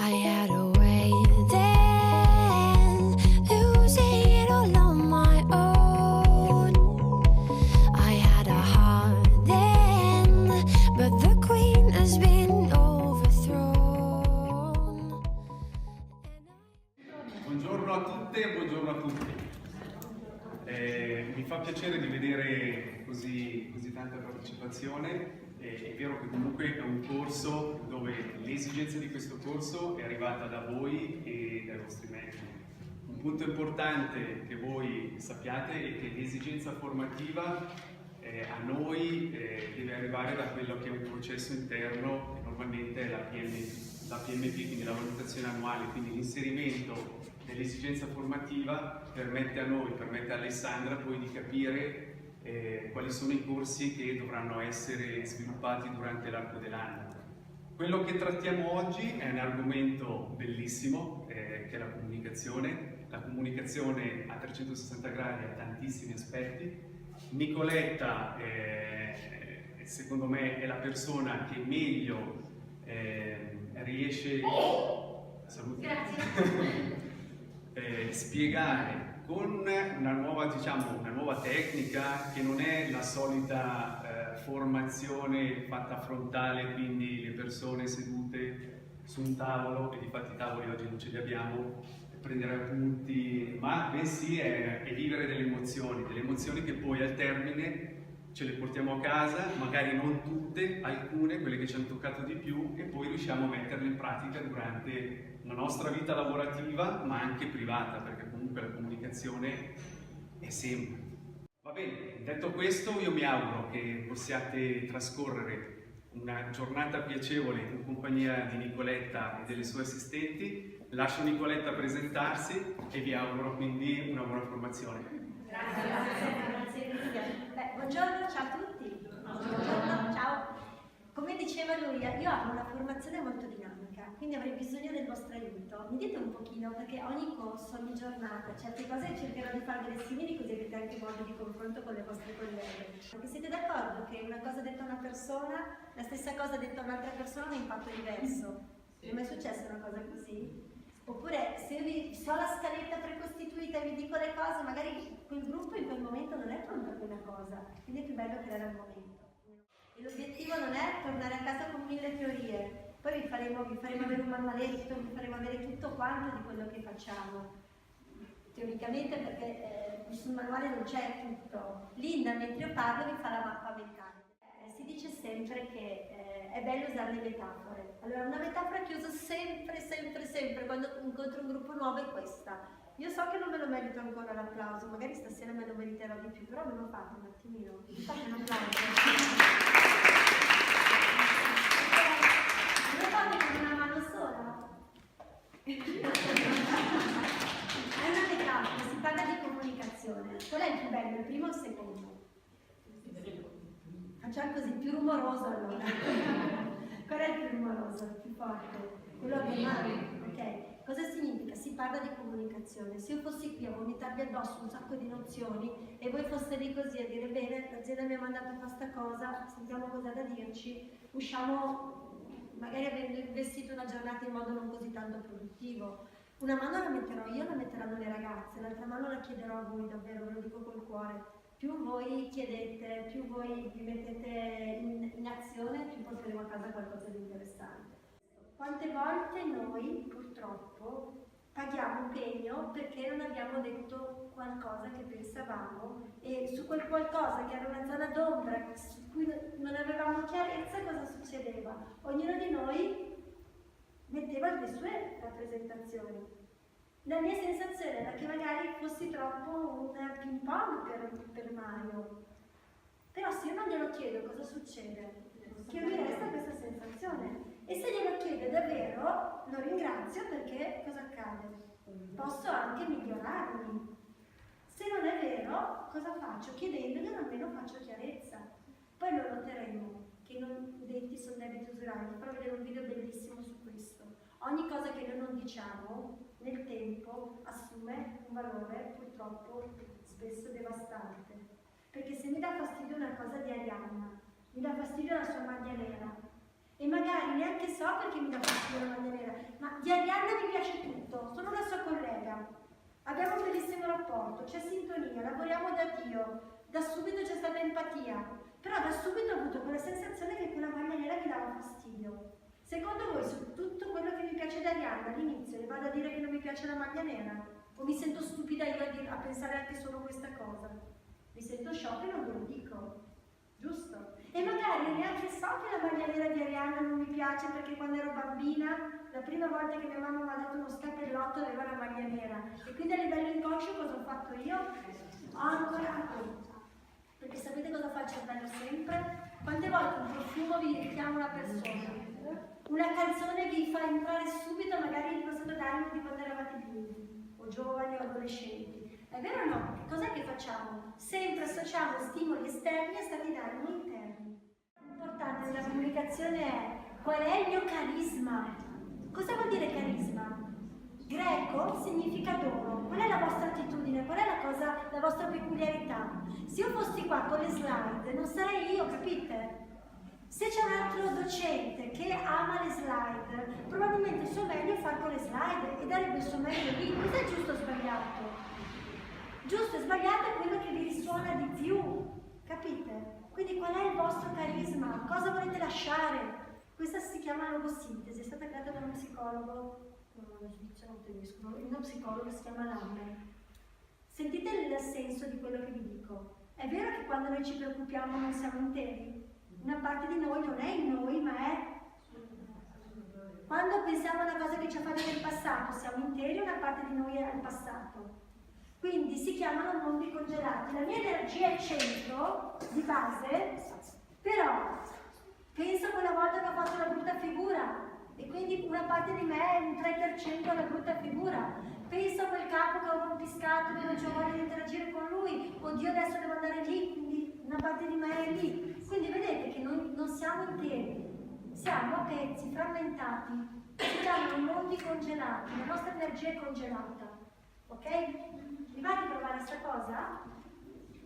I had a way then, losing it all on my own. I had a heart then, but the queen has been overthrown. Buongiorno a tutte e buongiorno a tutti. Mi fa piacere di vedere così tanta partecipazione. È vero che comunque è un corso dove l'esigenza di questo corso è arrivata da voi e dai vostri mezzi. Un punto importante che voi sappiate è che l'esigenza formativa a noi deve arrivare da quello che è un processo interno che normalmente è la PMP, quindi la valutazione annuale, quindi l'inserimento dell'esigenza formativa permette a noi, permette a Alessandra poi di capire quali sono i corsi che dovranno essere sviluppati durante l'arco dell'anno. Quello che trattiamo oggi è un argomento bellissimo, che è la comunicazione. La comunicazione a 360 gradi ha tantissimi aspetti. Nicoletta, secondo me, è la persona che meglio riesce spiegare con una nuova tecnica che non è la solita formazione fatta frontale, quindi le persone sedute su un tavolo, e difatti i tavoli oggi non ce li abbiamo, prendere appunti, ma bensì è vivere delle emozioni che poi al termine ce le portiamo a casa, magari non tutte, alcune, quelle che ci hanno toccato di più, e poi riusciamo a metterle in pratica durante la nostra vita lavorativa, ma anche privata, perché comunque la comunicazione è sempre. Va bene, detto questo, io mi auguro che possiate trascorrere una giornata piacevole in compagnia di Nicoletta e delle sue assistenti. Lascio Nicoletta presentarsi e vi auguro quindi una buona formazione. Grazie Cristian. Buongiorno, ciao a tutti. Buongiorno, ciao. Come diceva lui, io ho una formazione molto dinamica, quindi avrei bisogno del vostro aiuto. Mi dite un pochino, perché ogni corso, ogni giornata, certe cose cercherò di farvele simili, così avete anche modo di confronto con le vostre colleghe. Perché siete d'accordo che una cosa detta a una persona, la stessa cosa detta a un'altra persona ha un impatto diverso? Non è mai successa una cosa così? Oppure se io so la scaletta precostituita e vi dico le cose, magari quel gruppo in quel momento non è pronto a quella cosa, quindi è più bello creare al momento. E l'obiettivo non è tornare a casa con 1000 teorie, poi vi faremo avere un manualetto, vi faremo avere tutto quanto di quello che facciamo. Teoricamente, perché sul manuale non c'è tutto. Linda, mentre io parlo, vi fa la mappa mentale. Si dice sempre che è bello usare le metafore. Allora, una metafora che uso sempre quando incontro un gruppo nuovo è questa. Io so che non me lo merito ancora l'applauso, magari stasera me lo meriterò di più, però me lo fate un attimino. Fate un applauso. Lo fate con una mano sola? È una metafora, si parla di comunicazione. Qual è il più bello, il primo o il secondo? Facciamo così, più rumoroso allora. Qual è il più rumoroso, il più forte? Quello che male, ok? Cosa significa? Si parla di comunicazione. Se io fossi qui a vomitarvi addosso un sacco di nozioni e voi foste lì così a dire bene, l'azienda mi ha mandato a fare questa cosa, sentiamo cosa da dirci, usciamo magari avendo investito una giornata in modo non così tanto produttivo. Una mano la metterò io, la metteranno le ragazze, l'altra mano la chiederò a voi, davvero, ve lo dico col cuore. Più voi chiedete, più voi vi mettete in azione, più porteremo a casa qualcosa di interessante. Quante volte noi, purtroppo, paghiamo un pegno perché non abbiamo detto qualcosa che pensavamo, e su quel qualcosa che era una zona d'ombra su cui non avevamo chiarezza, cosa succedeva? Ognuno di noi metteva le sue rappresentazioni. La mia sensazione era che magari fossi troppo un ping pong per Mario. Però se io non glielo chiedo cosa succede? Che mi resta questa sensazione. E se glielo chiedo davvero, lo ringrazio, perché cosa accade? Posso anche migliorarmi. Se non è vero, cosa faccio? Chiedendoglielo almeno faccio chiarezza. Poi lo noteremo, che i non detti sono debiti usuranti. Farò vedere un video bellissimo su questo. Ogni cosa che noi non diciamo nel tempo assume un valore purtroppo spesso devastante. Perché se mi dà fastidio una cosa di Arianna, mi dà fastidio la sua maglia nera, E magari neanche so perché mi dà fastidio la maglia nera, ma di Arianna mi piace tutto, sono una sua collega, abbiamo un bellissimo rapporto, c'è sintonia, lavoriamo da Dio, da subito c'è stata empatia, però da subito ho avuto quella sensazione che quella maglia nera mi dava fastidio. Secondo voi su tutto quello che mi piace da Arianna all'inizio le vado a dire che non mi piace la maglia nera? O mi sento stupida io a pensare anche solo questa cosa? Mi sento sciocca e non ve lo dico, giusto? E magari neanche so che la maglia nera di Arianna non mi piace perché quando ero bambina, la prima volta che mia mamma mi ha dato uno scappellotto aveva la maglia nera. E quindi a livello inconscio cosa ho fatto io? Ho ancorato. Perché sapete cosa fa il cervello sempre? Quante volte un profumo vi richiama una persona? Una canzone vi fa entrare subito magari in lo stato d'animo di quando eravate bimbi, o giovani o adolescenti. È vero o no? Che cos'è che facciamo? Sempre associamo stimoli esterni a stati d'animo interni. L'importante della comunicazione è qual è il mio carisma. Cosa vuol dire carisma? Greco significa dono. Qual è la vostra attitudine? Qual è la vostra peculiarità? Se io fossi qua con le slide, non sarei io, capite? Se c'è un altro docente che ama le slide, probabilmente il suo meglio è far con le slide e darebbe il suo meglio lì. Cos'è giusto o sbagliato? Giusto e sbagliato è quello che vi risuona di più, capite? Quindi qual è il vostro carisma? Cosa volete lasciare? Questa si chiama logosintesi, è stata creata da uno psicologo, uno psicologo si chiama Lammer. Sentite il senso di quello che vi dico. È vero che quando noi ci preoccupiamo non siamo interi? Una parte di noi non è in noi, ma è... Quando pensiamo a una cosa che ci ha fatto nel passato, siamo interi, una parte di noi è al passato. Quindi si chiamano mondi congelati. La mia energia è il centro, di base, però penso a quella volta che ho fatto una brutta figura e quindi una parte di me è un 3% alla brutta figura. Penso a quel capo che ho rompiscato, che non c'ho voglia di interagire con lui, oddio adesso devo andare lì, quindi una parte di me è lì. Quindi vedete che noi non siamo interi, siamo a pezzi, frammentati, si chiamano mondi congelati, la nostra energia è congelata, ok? Vi va di provare questa cosa?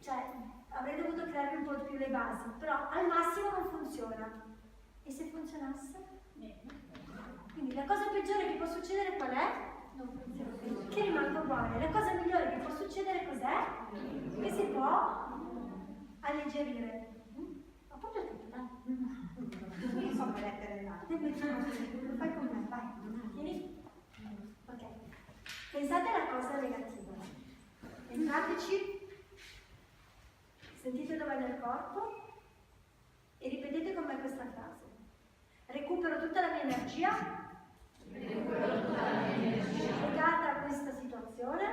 Cioè, avrei dovuto crearvi un po' più le basi, però al massimo non funziona. E se funzionasse? Quindi la cosa peggiore che può succedere qual è? Non funziona. Che rimanga uguale. La cosa migliore che può succedere cos'è? Che si può alleggerire. Ma proprio tutto, dai. Non so che lettere là. Lo fai con me, vai. Vieni. Ok. Pensate alla cosa negativa. Entrateci, sentite dov'è nel corpo e ripetete con me questa frase. Recupero tutta la mia energia legata a questa situazione,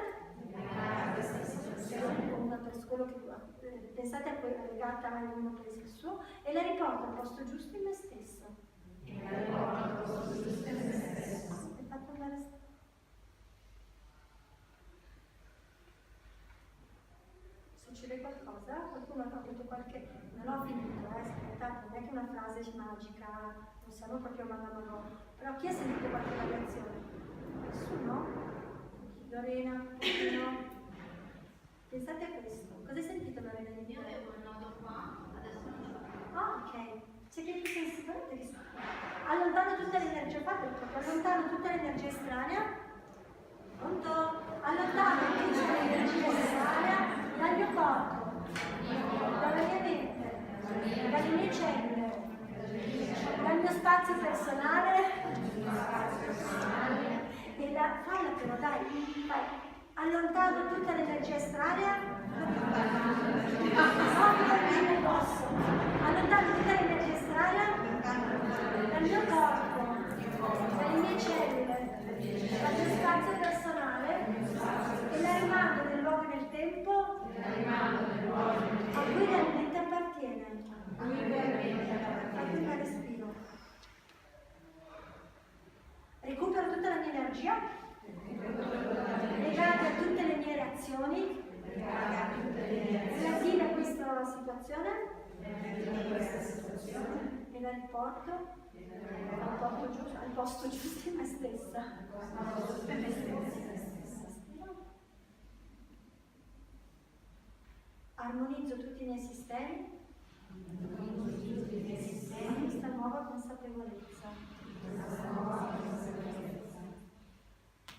pensate a quella legata a ognuno presa il suo, e la riporto al posto giusto in me stessa. E fate andare. Succede qualcosa? Qualcuno ha avuto qualche... Non ho finito, aspettate, non è che una frase magica, non siamo proprio manamano. Però chi ha sentito qualche variazione? Nessuno? Lorena? No? Pensate a questo. Cosa hai sentito, Lorena? Io avevo un nodo qua, adesso non ce l'ho. Ah, ok. C'è che sicuramente allontano tutta l'energia, fate proprio, allontano tutta l'energia estranea. Pronto? Allontano tutta l'energia estranea dal mio corpo, dalla mia mente, dalle mie cellule, dal mio spazio personale e falla però, dai, vai. Allontano tutta l'energia estranea, non posso. Allontano tutta l'energia estranea dal mio corpo, dalle mie cellule, dal mio spazio personale e la rimando nel luogo e nel tempo a cui realmente appartiene. Fate un respiro. Recupero tutta la mia energia legata a tutte le mie reazioni relative a questa situazione e la riporto al posto giusto in me stessa. Armonizzo tutti i miei sistemi. Questa nuova consapevolezza.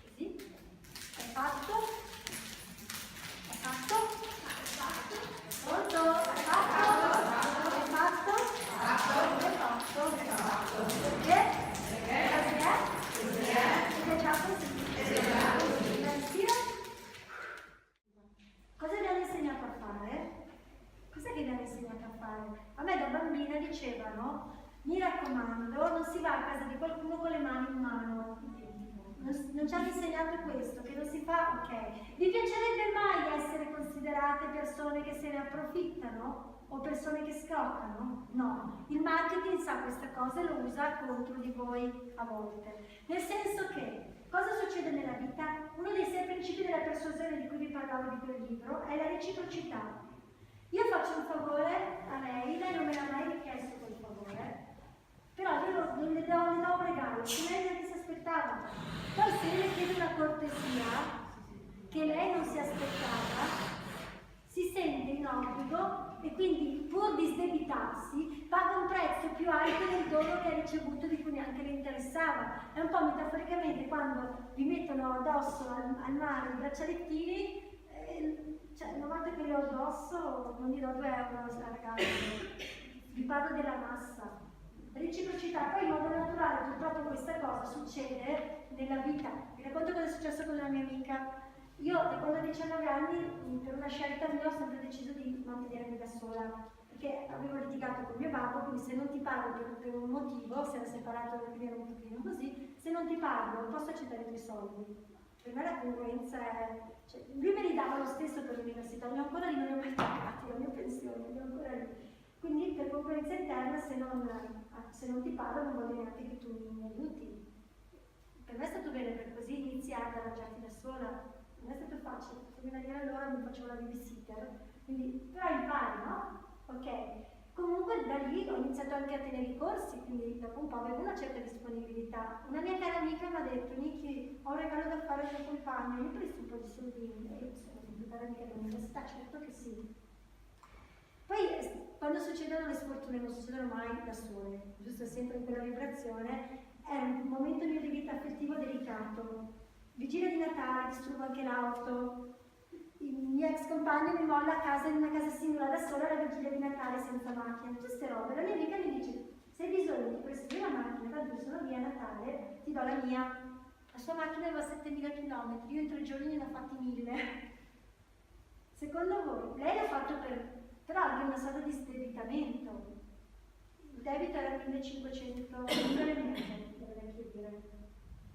Così? È fatto? È fatto? Pronto? È fatto? È fatto? È fatto? Perché? Perché è già così. Respira. Cosa vi hanno insegnato a fare? Cos'è che vi hanno insegnato a fare? A me da bambina dicevano, mi raccomando, non si va a casa di qualcuno con le mani in mano. Non ci hanno insegnato questo, che non si fa, ok. Vi piacerebbe mai essere considerate persone che se ne approfittano? O persone che scroccano? No. Il marketing sa questa cosa e lo usa contro di voi a volte. Nel senso che, cosa succede nella vita? Uno dei 6 principi della persuasione di cui vi parlavo di quel libro è la reciprocità. Io faccio un favore a lei non me l'ha mai richiesto quel favore, però io le do un regalo che lei non si aspettava. Poi se io le chiedo una cortesia che lei non si aspettava, si sente in obbligo e quindi pur di sdebitarsi paga un prezzo più alto del dono che ha ricevuto di cui neanche le interessava. È un po' metaforicamente quando vi mettono addosso al mare i braccialettini, cioè una volta che li ho addosso non gli do 2 euro al ragazzo, vi parlo della massa. Reciprocità, poi in modo naturale purtroppo questa cosa succede nella vita. Vi racconto cosa è successo con una mia amica. Io da quando ho 19 anni, per una scelta mia, ho sempre deciso di mantenermi da sola, perché avevo litigato con mio babbo, quindi se non ti parlo per un motivo, si era separato perché ero un pochino così, se non ti parlo non posso accettare i tuoi soldi. Per me la congruenza è... Cioè, lui me li dava lo stesso per l'università, io ancora lì non li ho mai pagati, la mia pensione, io ancora lì. Quindi per congruenza interna, se non ti parlo non voglio neanche che tu mi aiuti. Per me è stato bene per così iniziare ad arrangiarti da sola. Non è stato facile, se mi dire allora mi facevo la babysitter, quindi però impari, no? Ok. Comunque da lì ho iniziato anche a tenere i corsi, quindi dopo un po' avevo una certa disponibilità. Una mia cara amica mi ha detto, Niki, ho un regalo da fare al tuo compagno, io presti un po' di soldini, e io sono più cara amica dell'università, certo che sì. Poi quando succedono le sfortune non succedono mai da sole, giusto sempre in quella vibrazione, è un momento mio di vita affettivo delicato. Vigilia di Natale, disturbo anche l'auto, il mio ex compagno mi molla a casa in una casa singola da sola la vigilia di Natale senza macchina, tutte queste robe. La mia amica mi dice, se hai bisogno di presto io una macchina, tanto io sono via a Natale, ti do la mia. La sua macchina aveva 7.000 km, io in 3 giorni ne ho fatti 1.000. Secondo voi, lei l'ha fatto però anche una sorta di sdebitamento. Il debito era 1.500 euro e mezzo, dovrei chiedere.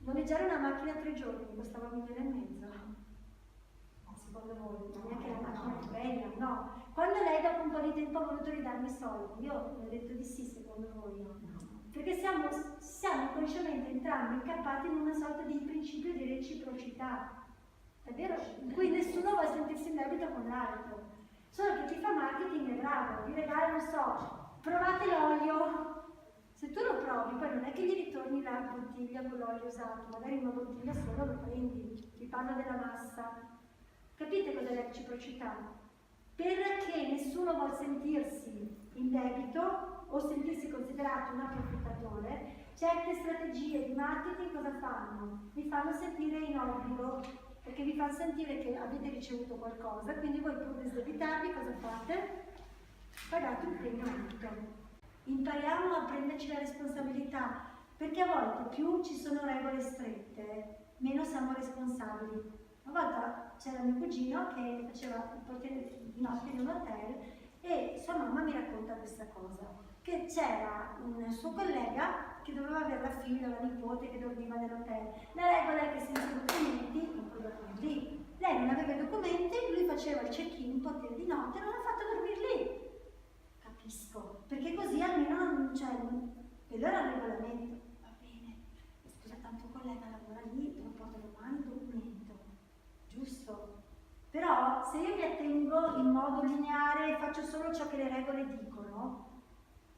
Noleggiare una macchina 3 giorni mi costava 1,5 milioni. Secondo voi, non è che la macchina è bella, no. Quando lei dopo un po' di tempo ha voluto ridarmi i soldi, io ho detto di sì, secondo voi no. Perché siamo inconsciamente entrambi incappati in una sorta di principio di reciprocità, è vero? In cui nessuno vuole sentirsi in debito con l'altro. Solo che chi fa marketing è bravo, vi regala, non so, provate l'olio. Se tu lo provi, poi non è che gli ritorni la bottiglia con l'olio usato, magari una bottiglia solo lo prendi, vi parlo della massa. Capite cos'è la reciprocità? Perché nessuno vuole sentirsi in debito o sentirsi considerato un approfittatore, certe strategie di marketing cosa fanno? Vi fanno sentire in obbligo, perché vi fanno sentire che avete ricevuto qualcosa, quindi voi pur di sdebitarvi cosa fate? Pagate un premio alto. Impariamo a prenderci la responsabilità, perché a volte più ci sono regole strette, meno siamo responsabili. Una volta c'era mio cugino che faceva il portiere di notte in un hotel e sua mamma mi racconta questa cosa, che c'era un suo collega che doveva avere la figlia, la nipote che dormiva nell'hotel. La regola è che senza documenti non poteva dormire lì. Lei non aveva i documenti, lui faceva il check-in, portiere di notte e non l'ha fatto dormire lì. Capisco, perché così almeno non c'è, quello era il regolamento. Va bene, scusa, tanto collega lavora lì, non porta domani il documento, giusto? Però se io mi attengo in modo lineare e faccio solo ciò che le regole dicono,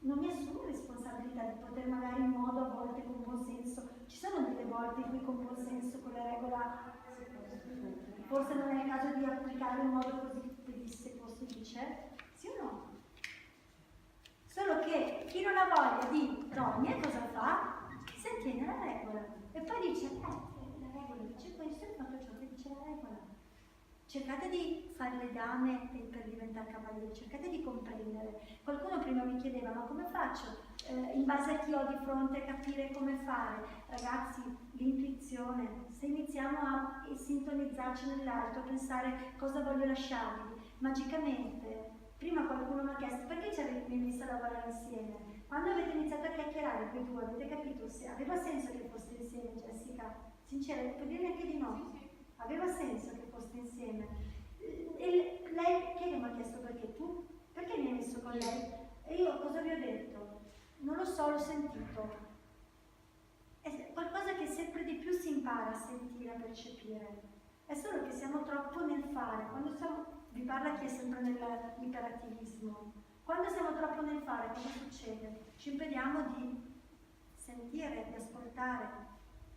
non mi assumo responsabilità di poter magari in modo a volte con buon senso. Ci sono delle volte in cui con buon senso con la regola forse non è il caso di applicare in modo così pedissequo si dice, sì o no? Solo che chi non ha voglia di, no, rogne, cosa fa? Si attiene alla regola e poi dice, la regola dice questo e fatto ciò che dice la regola. Cercate di fare le dame per diventare cavalieri, cercate di comprendere. Qualcuno prima mi chiedeva, ma come faccio? In base a chi ho di fronte a capire come fare. Ragazzi, l'intuizione, se iniziamo a sintonizzarci nell'altro, a pensare cosa voglio lasciarvi, magicamente, prima qualcuno mi ha chiesto perché ci avete messo a lavorare insieme? Quando avete iniziato a chiacchierare quei due, avete capito se aveva senso che foste insieme, Jessica? Sincera, puoi dire anche di no? Aveva senso che foste insieme. E lei, chi è che mi ha chiesto perché? Tu? Perché mi hai messo con lei? E io cosa vi ho detto? Non lo so, l'ho sentito. È qualcosa che sempre di più si impara a sentire, a percepire. È solo che siamo troppo nel fare. Quando vi parla chi è sempre nell'iperattivismo. Quando siamo troppo nel fare, cosa succede? Ci impediamo di sentire, di ascoltare.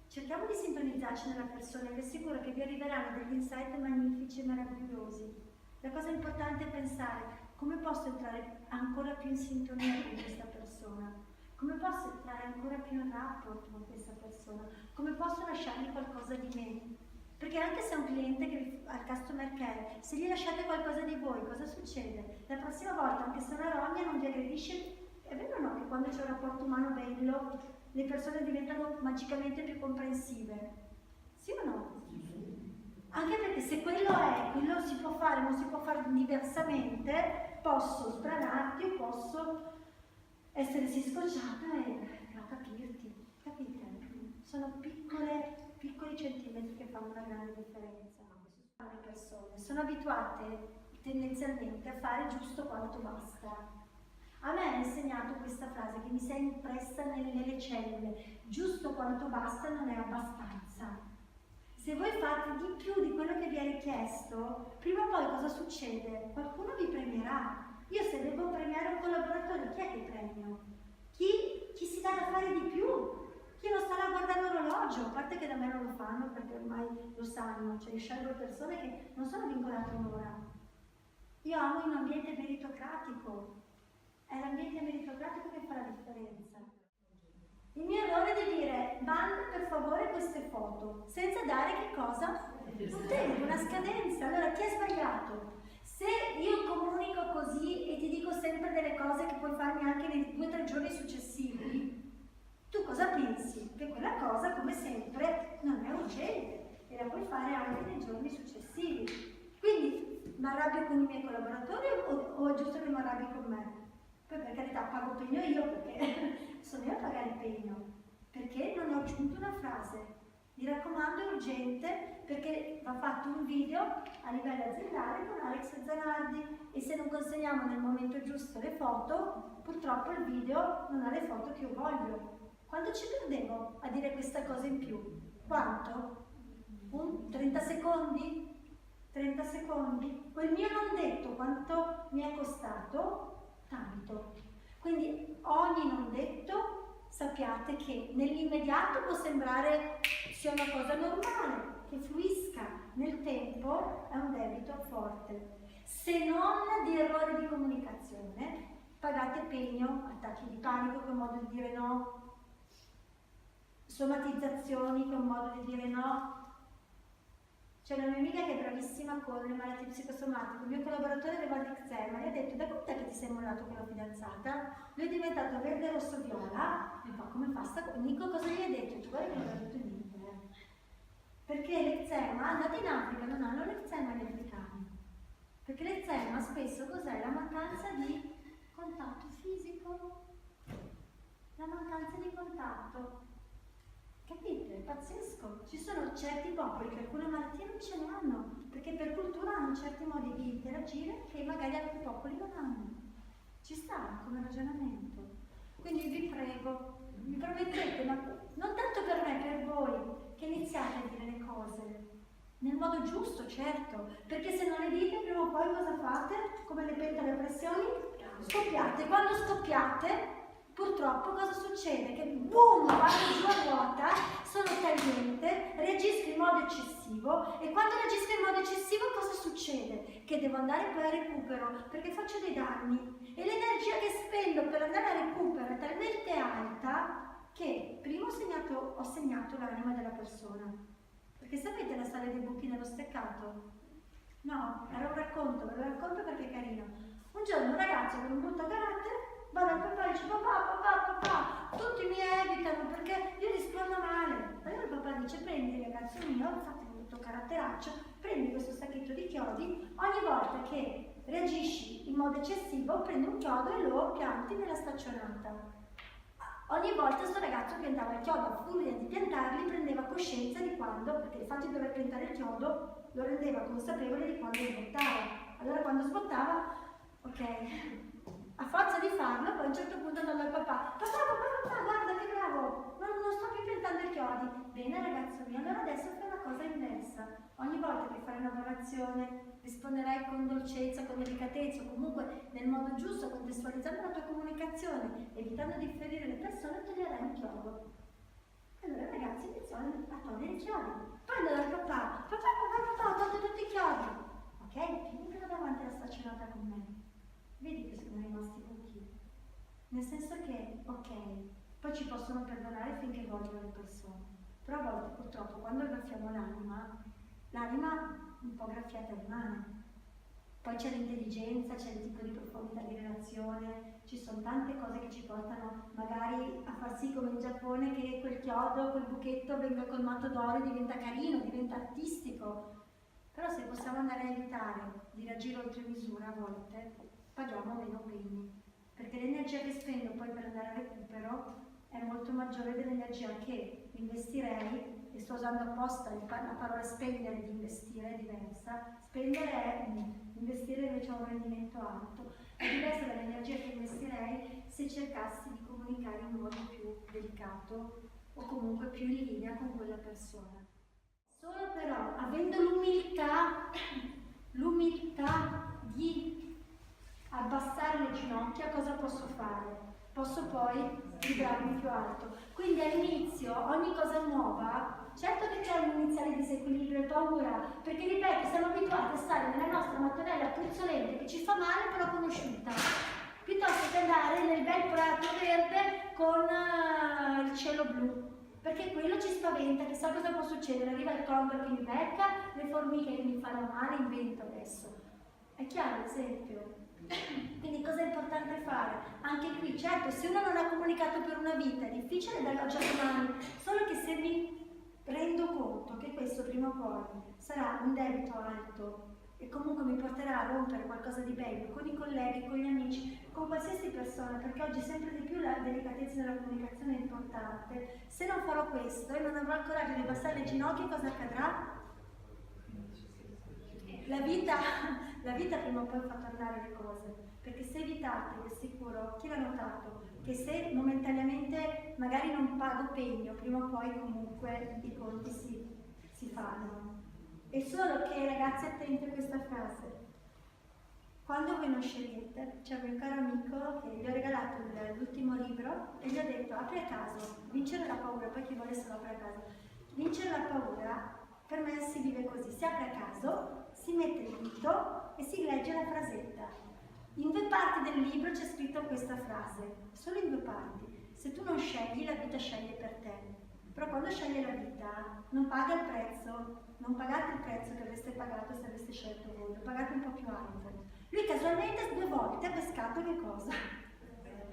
Cerchiamo di sintonizzarci nella persona e vi assicuro che vi arriveranno degli insight magnifici e meravigliosi. La cosa importante è pensare come posso entrare ancora più in sintonia con questa persona, come posso entrare ancora più in rapport con questa persona, come posso lasciargli qualcosa di me. Perché anche se è un cliente che al customer care, se gli lasciate qualcosa di voi, cosa succede? La prossima volta, anche se una rogna non vi aggredisce, è vero o no che quando c'è un rapporto umano bello, le persone diventano magicamente più comprensive? Sì o no? Anche perché se quello si può fare, non si può fare diversamente, posso sbranarti o posso essere sì scocciata e non capirti, capite? Sono piccoli centimetri che fanno una grande differenza. Le persone sono abituate tendenzialmente a fare giusto quanto basta. A me ha insegnato questa frase che mi si è impressa nelle cellule: giusto quanto basta non è abbastanza. Se voi fate di più di quello che vi è richiesto, prima o poi cosa succede? Qualcuno vi premierà. Io se devo premiare un collaboratore, chi è che premio? Chi si dà da fare di più? Chi non sta là a guardare l'orologio? A parte che da me non lo fanno perché ormai lo sanno, cioè io scelgo persone che non sono vincolate un'ora. Io amo un ambiente meritocratico. È l'ambiente meritocratico che fa la differenza. Il mio errore è di dire manda per favore queste foto, senza dare che cosa? Un tempo, una scadenza. Allora chi è sbagliato? Se io comunico così e ti dico sempre delle cose che puoi farmi anche nei 2 o 3 giorni successivi, tu cosa pensi? Che quella cosa, come sempre, non è urgente e la puoi fare anche nei giorni successivi. Quindi mi arrabbio con i miei collaboratori o è giusto che mi arrabbi con me? Poi per carità pago pegno io perché sono io a pagare il pegno, perché non ho aggiunto una frase. Mi raccomando, è urgente perché va fatto un video a livello aziendale con Alex Zanardi e se non consegniamo nel momento giusto le foto, purtroppo il video non ha le foto che io voglio. Quanto ci perdevo a dire questa cosa in più? Quanto? 30 secondi? 30 secondi? Quel mio non detto quanto mi è costato? Tanto. Quindi ogni non detto sappiate che nell'immediato può sembrare sia una cosa normale, che fluisca, nel tempo è un debito forte. Se non di errori di comunicazione, pagate pegno, attacchi di panico che è un modo di dire no, somatizzazioni che è un modo di dire no. C'è una mia amica che è bravissima con le malattie psicosomatiche, il mio collaboratore aveva l'eczema, gli ha detto da quant'è che ti sei mollato con la fidanzata? Lui è diventato verde, rosso, viola, e fa come fa sta cosa? Nico cosa gli hai detto? Tu guarda che non ha detto niente. Perché l'eczema, andate in Africa, non hanno l'eczema gli africani. Perché l'eczema spesso cos'è? La mancanza di contatto fisico, la mancanza di contatto. Capite? È pazzesco. Ci sono certi popoli che alcune malattie non ce ne hanno, perché per cultura hanno certi modi di interagire che magari altri popoli non hanno. Ci sta come ragionamento. Quindi vi prego, mi promettete, ma non tanto per me, per voi, che iniziate a dire le cose nel modo giusto, certo, perché se non le dite prima o poi cosa fate? Come le pentole a pressioni? Scoppiate. Quando scoppiate, Purtroppo cosa succede? Che boom, vado giù a ruota, sono tagliente, reagisco in modo eccessivo e quando reagisco in modo eccessivo cosa succede? Che devo andare poi a recupero perché faccio dei danni e l'energia che spendo per andare a recupero è talmente alta che prima ho segnato l'anima della persona. Perché sapete la storia dei buchi nello steccato? No, era un racconto, ve lo racconto perché è carino. Un giorno un ragazzo con un brutto carattere va dal papà e dice papà, tutti mi evitano perché io rispondo male. Allora il papà dice prendi ragazzo mio, infatti un brutto caratteraccio, prendi questo sacchetto di chiodi, ogni volta che reagisci in modo eccessivo prendi un chiodo e lo pianti nella staccionata. Ogni volta questo ragazzo piantava il chiodo, a furia di piantarli prendeva coscienza di quando, perché il fatto di dover piantare il chiodo lo rendeva consapevole di quando sbottava. Allora quando sbottava, ok, a forza di farlo, poi a un certo punto andò dal papà, guarda che bravo, non sto più piantando i chiodi. Bene ragazzo mio, allora adesso fai la cosa inversa. Ogni volta che farai una donazione risponderai con dolcezza, con delicatezza, comunque nel modo giusto, contestualizzando la tua comunicazione, evitando di ferire le persone, toglierai un chiodo. Allora il ragazzo iniziò a togliere i chiodi. Poi andò dal papà, ho tolto tutti i chiodi. Ok, finitela davanti alla staccionata con me. Vedi che sono rimasti buchi. Nel senso che, ok, poi ci possono perdonare finché vogliono le persone. Però a volte purtroppo quando graffiamo l'anima un po' graffiata rimane. Poi c'è l'intelligenza, c'è il tipo di profondità di relazione, ci sono tante cose che ci portano magari a far sì come in Giappone che quel chiodo, quel buchetto venga colmato d'oro e diventa carino, diventa artistico. Però se possiamo andare a evitare di reagire oltre misura a volte, paghiamo meno pegni. Perché l'energia che spendo poi per andare a recupero è molto maggiore dell'energia che investirei, e sto usando apposta la parola spendere di investire, è diversa. Spendere è investire invece a un rendimento alto. È diversa dall'energia che investirei se cercassi di comunicare in modo più delicato o comunque più in linea con quella persona. Solo però avendo l'umiltà di abbassare le ginocchia, cosa posso fare? Posso poi vibrarmi più alto. Quindi all'inizio ogni cosa nuova, certo che c'è un iniziale disequilibrio e paura, perché ripeto, siamo abituati a stare nella nostra mattonella puzzolente che ci fa male però conosciuta, piuttosto che andare nel bel prato verde con il cielo blu. Perché quello ci spaventa, chissà cosa può succedere, arriva il condor che mi becca, le formiche che mi fanno male, invento adesso. È chiaro l'esempio? Quindi cosa è importante fare? Anche qui, certo, se uno non ha comunicato per una vita è difficile darlo già domani, solo che se mi rendo conto che questo prima o poi sarà un debito alto e comunque mi porterà a rompere qualcosa di bello con i colleghi, con gli amici, con qualsiasi persona, perché oggi sempre di più la delicatezza della comunicazione è importante. Se non farò questo e non avrò il coraggio di abbassare le ginocchia, cosa accadrà? La vita prima o poi fa tornare le cose, perché se evitate, vi assicuro, chi l'ha notato, che se momentaneamente magari non pago pegno, prima o poi comunque i conti si fanno. E solo che, ragazzi, attenti a questa frase. Quando voi non scegliete, c'è un caro amico che gli ho regalato l'ultimo libro e gli ho detto apri a caso, vincere la paura, poi chi vuole se lo apre a caso. Vincere la paura per me si vive così, si apre a caso, si mette il dito e si legge la frasetta. In 2 parti del libro c'è scritto questa frase, solo in 2 parti. Se tu non scegli, la vita sceglie per te. Però quando sceglie la vita, non paga il prezzo, non pagate il prezzo che avreste pagato se aveste scelto voi, lo pagate un po' più alto. Lui casualmente 2 volte ha pescato che cosa?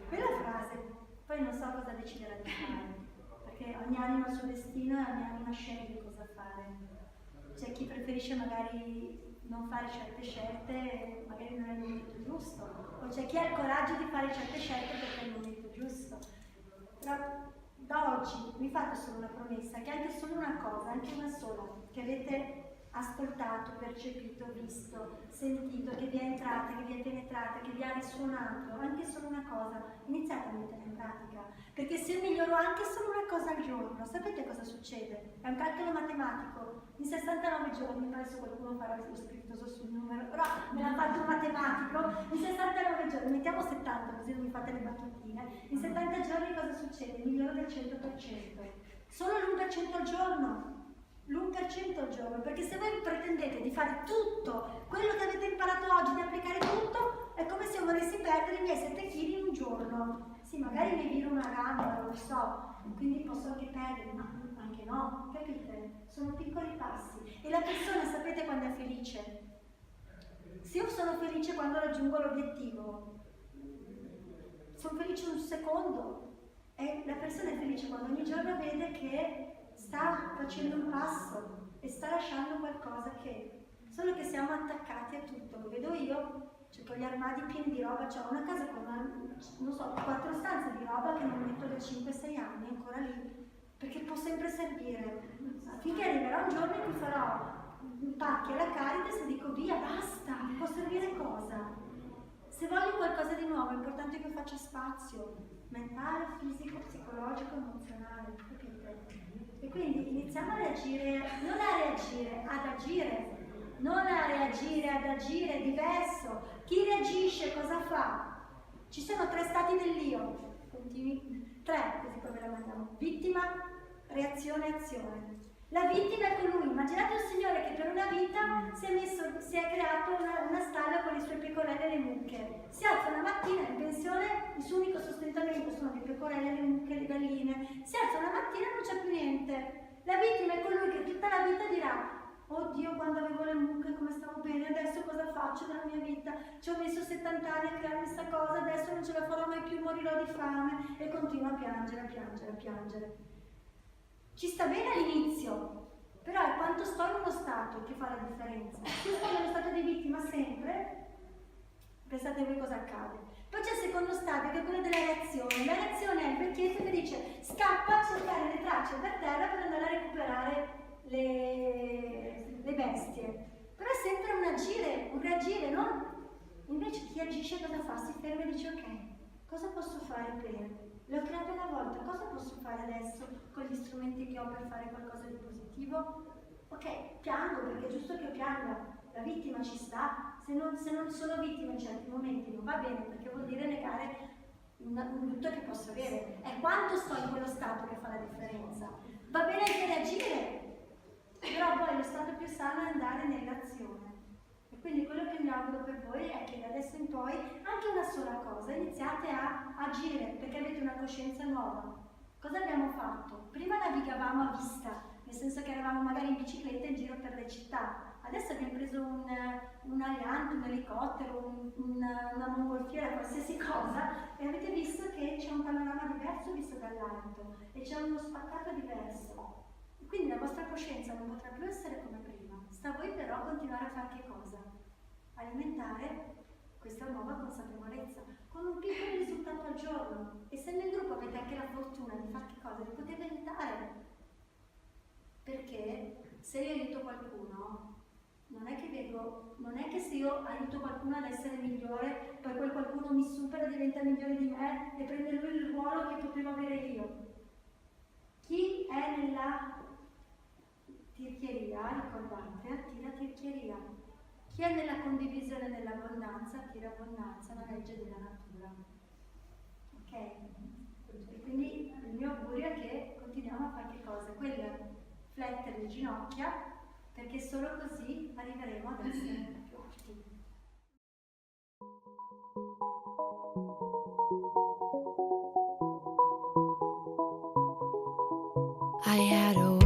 Quella frase. Poi non so cosa deciderà di fare, perché ogni anima ha il suo destino e ogni anima sceglie cosa fare. C'è chi preferisce magari non fare certe scelte, magari non è il momento giusto, o c'è chi ha il coraggio di fare certe scelte perché è il momento giusto. Però da oggi vi fate solo una promessa, che anche solo una cosa, anche una sola, che avete ascoltato, percepito, visto, sentito, che vi è entrata, che vi è penetrata, che vi ha risuonato, anche solo una cosa, iniziate a metterla in pratica. Perché se io miglioro anche solo una cosa al giorno, sapete cosa succede? È un calcolo matematico. In 69 giorni, adesso qualcuno farà lo spiritoso sul numero, però me l'ha fatto un matematico, in 69 giorni, mettiamo 70 così non mi fate le battutine, in 70 giorni cosa succede? Miglioro del 100%. Solo l'1% al giorno. L'1% al giorno, perché se voi pretendete di fare tutto quello che avete imparato oggi, di applicare tutto, è come se io volessi perdere i miei 7 kg in un giorno. Sì, magari mi viro una gamba, non lo so, quindi posso anche perdere, ma anche no, capite? Sono piccoli passi. E la persona, sapete quando è felice? Se io sono felice quando raggiungo l'obiettivo, sono felice un secondo, e la persona è felice quando ogni giorno vede che sta facendo un passo e sta lasciando qualcosa che... Solo che siamo attaccati a tutto, lo vedo io, cioè con gli armadi pieni di roba, c'ho una casa con una, non so, 4 stanze di roba che non metto da 5-6 anni, ancora lì, perché può sempre servire. Finché arriverà un giorno in cui farò pacchi alla Caritas e dico via, basta, può servire cosa? Se voglio qualcosa di nuovo è importante che faccia spazio, mentale, fisico, psicologico, emozionale, capite? E quindi iniziamo a reagire, non a reagire, ad agire, non a reagire, ad agire, è diverso. Chi reagisce cosa fa? Ci sono 3 stati dell'io, continui, 3, così come la mandiamo, vittima, reazione, azione. La vittima è colui, immaginate un signore che per una vita si è creato una stalla con le sue pecorelle e le mucche. Si alza una mattina in pensione, il suo unico sostentamento sono le pecorelle, le mucche, le galline. Si alza una mattina e non c'è più niente. La vittima è colui che tutta la vita dirà: oddio, quando avevo le mucche come stavo bene, adesso cosa faccio della mia vita? Ci ho messo 70 anni a creare questa cosa, adesso non ce la farò mai più, morirò di fame. E continua a piangere, a piangere, a piangere. Ci sta bene all'inizio, però è quanto sto in uno stato che fa la differenza. Se io sto nello stato di vittima sempre, pensate voi cosa accade. Poi c'è il secondo stadio che è quello della reazione. La reazione è il vecchietto che dice scappa a cercare le tracce per terra per andare a recuperare le bestie. Però è sempre un reagire, no? Invece chi agisce cosa fa? Si ferma e dice ok, cosa posso fare per... L'ho creato una volta, cosa posso fare adesso con gli strumenti che ho per fare qualcosa di positivo? Ok, piango perché è giusto che io pianga, la vittima ci sta, se non sono vittima in certi momenti non va bene perché vuol dire negare un lutto che posso avere. È quanto sto in quello stato che fa la differenza. Va bene anche reagire, però poi lo stato più sano è andare nell'azione. E quindi quello che mi auguro per voi è che da adesso in poi, anche una sola cosa, iniziate a agire perché avete una coscienza nuova. Cosa abbiamo fatto? Prima navigavamo a vista, nel senso che eravamo magari in bicicletta in giro per le città. Adesso abbiamo preso un aliante, un elicottero, una mongolfiera, qualsiasi cosa, e avete visto che c'è un panorama diverso visto dall'alto e c'è uno spaccato diverso. Quindi la vostra coscienza non potrà più essere come prima. Sta a voi però continuare a fare che cosa? Alimentare questa nuova consapevolezza con un piccolo risultato al giorno. E se nel gruppo avete anche la fortuna di fare che cosa? Di poter aiutare. Perché se io aiuto qualcuno, non è che se io aiuto qualcuno ad essere migliore, poi quel qualcuno mi supera, diventa migliore di me e prende lui il ruolo che potevo avere io. Chi è nella tirchieria, ricordate, attira tirchieria. Chi è nella condivisione e nell'abbondanza, attira abbondanza, la legge della natura. Ok? E quindi il mio augurio è che continuiamo a fare che cosa? Quello, flettere le ginocchia, perché solo così arriveremo ad essere forti. I had a